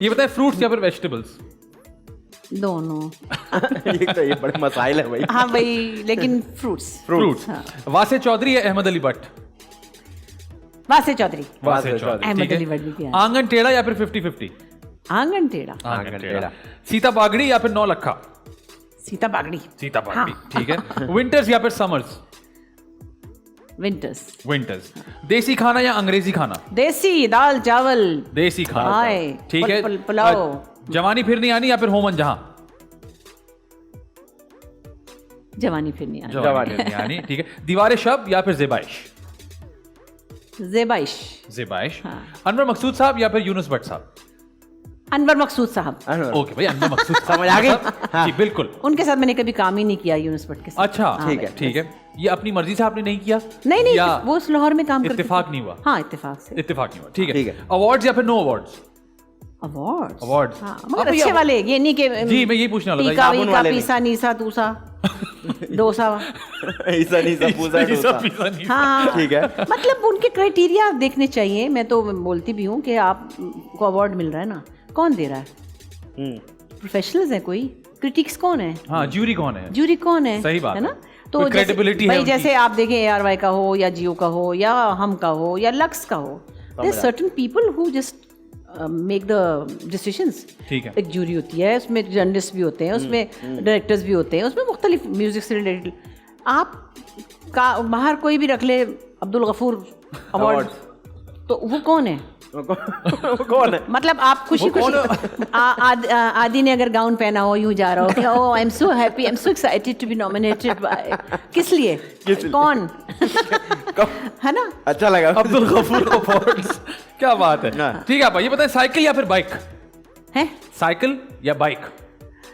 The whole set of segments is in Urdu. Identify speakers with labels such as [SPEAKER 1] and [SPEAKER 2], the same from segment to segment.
[SPEAKER 1] یہ بتائیں فروٹس یا پھر ویجیٹیبلس؟
[SPEAKER 2] دونوں.
[SPEAKER 3] یہ بڑے مسائل ہیں بھائی.
[SPEAKER 2] ہاں بھائی, لیکن فروٹس.
[SPEAKER 1] واسع چودھری یا احمد علی بٹ؟
[SPEAKER 2] واسع چودھری.
[SPEAKER 1] احمد علی بٹ. آنگن ٹیڑھا یا پھر 50-50؟
[SPEAKER 2] آنگن ٹیڑھا.
[SPEAKER 1] سیتا باگڑی یا پھر نو لکھا؟
[SPEAKER 2] سیتا باگڑی.
[SPEAKER 1] ٹھیک ہے. ونٹرز یا پھر سمرز؟ ونٹرز. دیسی کھانا یا انگریزی کھانا؟
[SPEAKER 2] دیسی. دال چاول.
[SPEAKER 1] دیسی کھانا. ٹھیک ہے.
[SPEAKER 2] پلاؤ.
[SPEAKER 1] جوانی پھرنی آنی یا پھر ہومن جہاں؟
[SPEAKER 2] جوانی پھرنی
[SPEAKER 1] آنی. ٹھیک ہے. دیوار شب یا پھر زیبائش؟
[SPEAKER 2] زیبائش.
[SPEAKER 1] انور مقصود صاحب یا پھر یونس بٹ صاحب؟
[SPEAKER 2] انور مقصود صاحب.
[SPEAKER 1] اوکے بھائی, انور مقصود
[SPEAKER 3] سمجھ آ گئی.
[SPEAKER 1] جی بالکل.
[SPEAKER 2] ان کے ساتھ میں نے کبھی کام ہی نہیں کیا یونس بٹ کے ساتھ.
[SPEAKER 1] اچھا ٹھیک ہے. یہ اپنی مرضی سے آپ نے نہیں کیا؟
[SPEAKER 2] نہیں, وہ لاہور میں کام کرتے.
[SPEAKER 1] اتفاق نہیں ہوا؟
[SPEAKER 2] ہاں اتفاق نہیں
[SPEAKER 1] ہوا. ٹھیک ہے. ایوارڈز یا پھر نو ایوارڈز؟
[SPEAKER 2] ایوارڈز. مگر اچھے والے, یہ نہیں کہ
[SPEAKER 1] جی میں یہی پوچھنے والا تھا.
[SPEAKER 2] پیکا پیسا نیسا توسا ڈوسا. ہاں ٹھیک ہے. مطلب ان کے کرائٹیریا دیکھنے چاہیے. میں تو بولتی بھی ہوں کہ آپ کو ایوارڈ مل رہا ہے نا, کون دے رہا ہے؟ پروفیشنلز ہیں کوئی؟ کرٹکس کون ہے؟
[SPEAKER 1] ہاں جیوری کون ہے؟ صحیح بات ہے نا.
[SPEAKER 2] تو بھائی جیسے آپ دیکھیں ARY کا ہو یا جیو کا ہو یا ہم کا ہو یا لکس کا ہو, there are certain people who just make the decisions.
[SPEAKER 1] ٹھیک ہے.
[SPEAKER 2] ایک جوری ہوتی ہے, اس میں جرنلسٹ بھی ہوتے ہیں, اس میں ڈائریکٹرز بھی ہوتے ہیں, اس میں مختلف میوزک سے ریلیٹڈ. آپ کا باہر کوئی بھی رکھ لے عبدالغفور ایوارڈ, تو وہ کون ہے؟ مطلب آپ خوشی آدی نے اگر گاؤن پہنا ہو یوں جا رہا ہو کہ oh I'm so happy, I'm so excited to be nominated by, کس لیے, کون ہے نا؟
[SPEAKER 3] اچھا لگا
[SPEAKER 1] عبدالغفور ایوارڈز. کیا بات ہے. ٹھیک ہے آپ یہ بتائیں, سائیکل یا پھر بائک؟
[SPEAKER 2] ہے
[SPEAKER 1] سائیکل یا بائک؟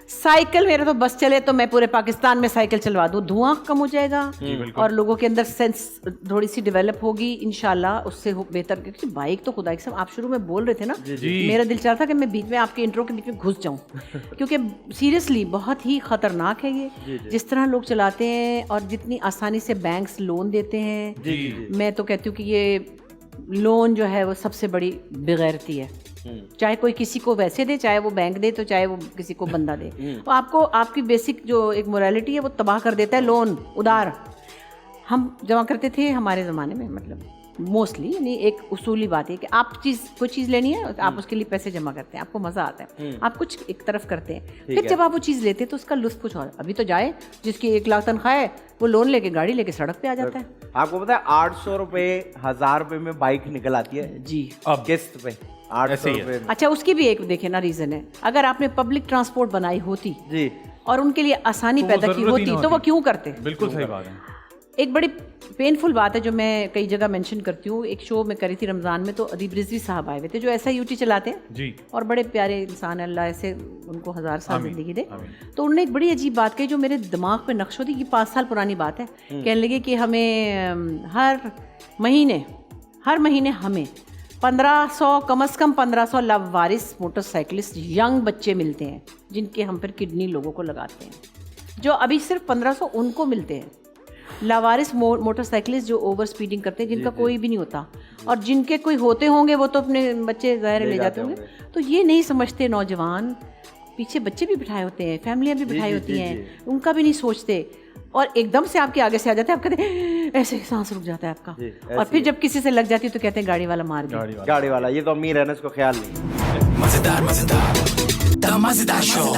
[SPEAKER 2] سائیکل. میرا تو بس چلے تو میں پورے پاکستان میں سائیکل چلوا دوں, دھواں کم ہو جائے گا اور لوگوں کے اندر سینس تھوڑی سی ڈیولپ ہوگی انشاءاللہ, اس سے بہتر. کیونکہ بائک تو خدا کے ساتھ, آپ شروع میں بول رہے تھے نا, میرا دل چاہتا تھا کہ میں بیچ میں آپ کے انٹرو کے بیچ میں گھس جاؤں, کیونکہ سیریسلی بہت ہی خطرناک ہے یہ جس طرح لوگ چلاتے ہیں اور جتنی آسانی سے بینکس لون دیتے ہیں. میں تو کہتی ہوں کہ یہ لون جو ہے وہ سب سے بڑی بغیرتی ہے. چاہے کوئی کسی کو ویسے دے, چاہے وہ بینک دے, تو چاہے وہ کسی کو بندہ دے, تو آپ کو آپ کی بیسک جو ایک مورالٹی ہے وہ تباہ کر دیتا ہے. لون ادھار ہم جمع کرتے تھے ہمارے زمانے میں, مطلب موسٹلی, یعنی ایک اصولی بات ہے کہ آپ کوئی چیز لینی ہے, آپ اس کے لیے پیسے جمع کرتے ہیں, آپ کو مزہ آتا ہے, آپ کچھ ایک طرف کرتے ہیں, پھر جب آپ وہ چیز لیتے ہیں تو اس کا لطف کچھ اور. ابھی تو جائے جس کی 1 لاکھ تنخواہ ہے وہ لون لے کے گاڑی لے کے سڑک پہ آ جاتا ہے.
[SPEAKER 3] آپ کو پتا ہے 800 روپے 1000 روپے میں بائک نکل آتی ہے
[SPEAKER 2] جی
[SPEAKER 3] اب قسط پہ.
[SPEAKER 2] اچھا اس کی بھی ایک دیکھیں نا ریزن ہے, اگر آپ نے پبلک ٹرانسپورٹ بنائی ہوتی
[SPEAKER 3] جی
[SPEAKER 2] اور ان کے لیے آسانی پیدا کی ہوتی تو وہ کیوں کرتے؟
[SPEAKER 1] بالکل صحیح بات ہے.
[SPEAKER 2] ایک بڑی پینفل بات ہے جو میں کئی جگہ مینشن کرتی ہوں, ایک شو میں کری تھی رمضان میں, تو ادیب رضوی صاحب آئے ہوئے تھے جو ایسا UT چلاتے ہیں
[SPEAKER 1] جی, اور
[SPEAKER 2] بڑے پیارے انسان ہیں, اللہ ایسے ان کو 1000 سال زندگی دے. تو انہوں نے ایک بڑی عجیب بات کہی جو میرے دماغ پہ نقش ہوتی, یہ 5 سال پرانی بات ہے. کہنے لگے کہ ہمیں ہر مہینے ہمیں 1500 کم از کم 1500 لاوارث موٹر سائیکلسٹ ینگ بچے ملتے ہیں جن کے ہم پھر کڈنی لوگوں کو لگاتے ہیں, جو ابھی صرف 1500 ان کو ملتے ہیں. لاوارث موٹر سائیکلسٹ جو اوور اسپیڈنگ کرتے ہیں, جن کا کوئی بھی نہیں ہوتا, اور جن کے کوئی ہوتے ہوں گے وہ تو اپنے بچے ظاہر لے جاتے ہوں گے. تو یہ نہیں سمجھتے نوجوان, پیچھے بچے بھی بٹھائے ہوتے ہیں, فیملیاں بھی بٹھائی ہوتی ہیں, ان کا بھی نہیں سوچتے, اور ایک دم سے آپ کے آگے سے آ جاتے ہیں, آپ کہتے ہیں ایسے سانس رک جاتا ہے آپ کا, اور پھر جب کسی سے لگ جاتی ہے تو کہتے ہیں گاڑی والا مار گیا.
[SPEAKER 3] گاڑی والا یہ تو امیر ہے نا, اس کو خیال نہیں.
[SPEAKER 4] مزیدار شو.